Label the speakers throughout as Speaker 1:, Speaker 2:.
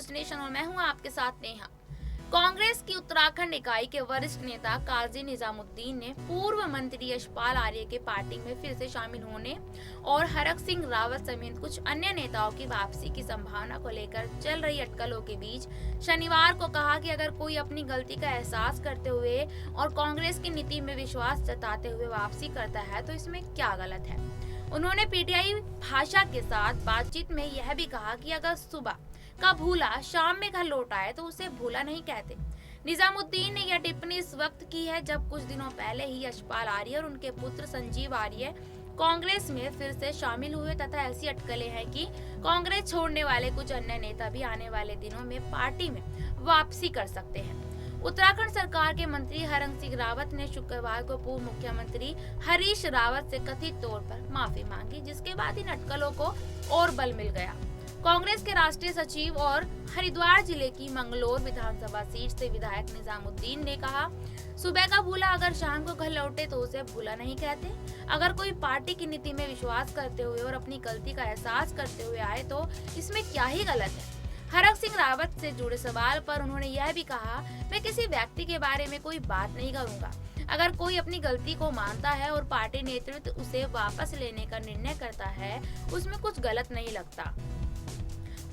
Speaker 1: News nation और मैं हूं आपके साथ नेहा। कांग्रेस की उत्तराखंड इकाई के वरिष्ठ नेता काजी निजामुद्दीन ने पूर्व मंत्री यशपाल आर्य के पार्टी में फिर से शामिल होने और हरक सिंह रावत समेत कुछ अन्य नेताओं की वापसी की संभावना को लेकर चल रही अटकलों के बीच शनिवार को कहा कि अगर कोई अपनी गलती का एहसास करते हुए और कांग्रेस की नीति में विश्वास जताते हुए वापसी करता है तो इसमें क्या गलत है। उन्होंने पीटीआई भाषा के साथ बातचीत में यह भी कहा कि अगर सुबह का भूला शाम में घर लौट आए तो उसे भूला नहीं कहते। निजामुद्दीन ने यह टिप्पणी इस वक्त की है जब कुछ दिनों पहले ही यशपाल आर्य और उनके पुत्र संजीव आर्य कांग्रेस में फिर से शामिल हुए तथा ऐसी अटकलें हैं कि कांग्रेस छोड़ने वाले कुछ अन्य नेता भी आने वाले दिनों में पार्टी में वापसी कर सकते हैं। उत्तराखंड सरकार के मंत्री हरक सिंह रावत ने शुक्रवार को पूर्व मुख्यमंत्री हरीश रावत से कथित तौर पर माफी मांगी, जिसके बाद इन अटकलों को और बल मिल गया। कांग्रेस के राष्ट्रीय सचिव और हरिद्वार जिले की मंगलौर विधानसभा सीट से विधायक निजामुद्दीन ने कहा, सुबह का भूला अगर शाम को घर लौटे तो उसे भूला नहीं कहते। अगर कोई पार्टी की नीति में विश्वास करते हुए और अपनी गलती का एहसास करते हुए आए तो इसमें क्या ही गलत है। हरक सिंह रावत से जुड़े सवाल पर उन्होंने यह भी कहा, मैं किसी व्यक्ति के बारे में कोई बात नहीं करूंगा। अगर कोई अपनी गलती को मानता है और पार्टी नेतृत्व उसे वापस लेने का निर्णय करता है, उसमें कुछ गलत नहीं लगता।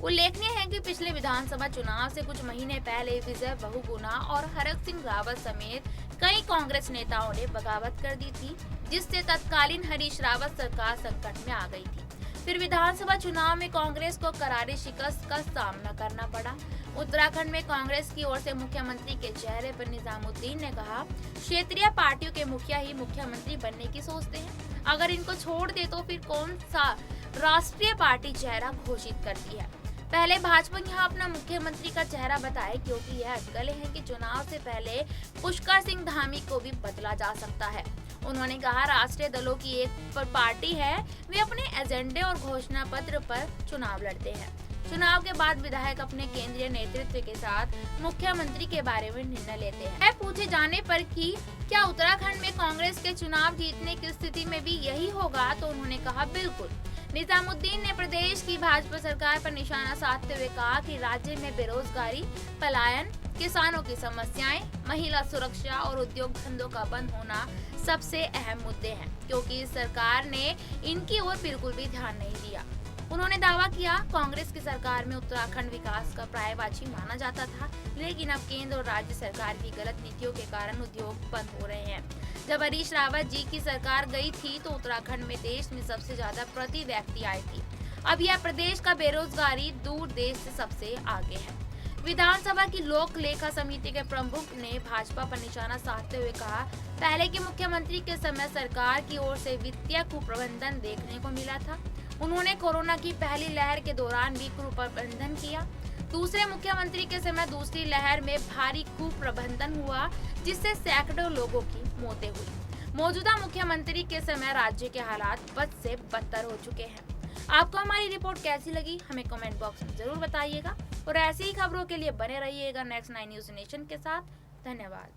Speaker 1: उल्लेखनीय है कि पिछले विधानसभा चुनाव से कुछ महीने पहले विजय बहुगुणा और हरक सिंह रावत समेत कई कांग्रेस नेताओं ने बगावत कर दी थी, जिससे तत्कालीन हरीश रावत सरकार संकट में आ गई थी। फिर विधानसभा चुनाव में कांग्रेस को करारी शिकस्त का सामना करना पड़ा। उत्तराखंड में कांग्रेस की ओर से मुख्यमंत्री के चेहरे पर निजामुद्दीन ने कहा, क्षेत्रीय पार्टियों के मुखिया ही मुख्यमंत्री बनने की सोचते हैं। अगर इनको छोड़ दे तो फिर कौन सा राष्ट्रीय पार्टी चेहरा घोषित करती है। पहले भाजपा यहाँ अपना मुख्यमंत्री का चेहरा बताए, क्योंकि यह अटकलें हैं कि चुनाव से पहले पुष्कर सिंह धामी को भी बदला जा सकता है। उन्होंने कहा, राष्ट्रीय दलों की एक पार्टी है, वे अपने एजेंडे और घोषणा पत्र पर चुनाव लड़ते हैं। चुनाव के बाद विधायक अपने केंद्रीय नेतृत्व के साथ मुख्यमंत्री के बारे में निर्णय लेते हैं। पूछे जाने पर कि क्या उत्तराखंड में कांग्रेस के चुनाव जीतने की स्थिति में भी यही होगा, तो उन्होंने कहा, बिल्कुल। निजामुद्दीन ने प्रदेश की भाजपा सरकार पर निशाना साधते हुए कहा कि राज्य में बेरोजगारी, पलायन, किसानों की समस्याएं, महिला सुरक्षा और उद्योग धंधों का बंद होना सबसे अहम मुद्दे हैं, क्योंकि इस सरकार ने इनकी ओर बिल्कुल भी ध्यान नहीं दिया। उन्होंने दावा किया, कांग्रेस की सरकार में उत्तराखंड विकास का पर्यायवाची माना जाता था, लेकिन अब केंद्र और राज्य सरकार की गलत नीतियों के कारण उद्योग बंद हो रहे हैं। जब हरीश रावत जी की सरकार गई थी तो उत्तराखंड में देश में सबसे ज्यादा प्रति व्यक्ति आय थी। अब यह प्रदेश का बेरोजगारी दूर देश से सबसे आगे है। विधानसभा की लोक लेखा समिति के प्रमुख ने भाजपा पर निशाना साधते हुए कहा, पहले के मुख्यमंत्री के समय सरकार की ओर से वित्तीय कुप्रबंधन देखने को मिला था। उन्होंने कोरोना की पहली लहर के दौरान भी कुप्रबंधन किया। दूसरे मुख्यमंत्री के समय दूसरी लहर में भारी कुप्रबंधन हुआ, जिससे सैकड़ों लोगों की मौतें हुई। मौजूदा मुख्यमंत्री के समय राज्य के हालात बद से बदतर हो चुके हैं। आपको हमारी रिपोर्ट कैसी लगी, हमें कमेंट बॉक्स में जरूर बताइएगा और ऐसी ही खबरों के लिए बने रहिएगा नेक्स्ट 9 न्यूज नेशन के साथ। धन्यवाद।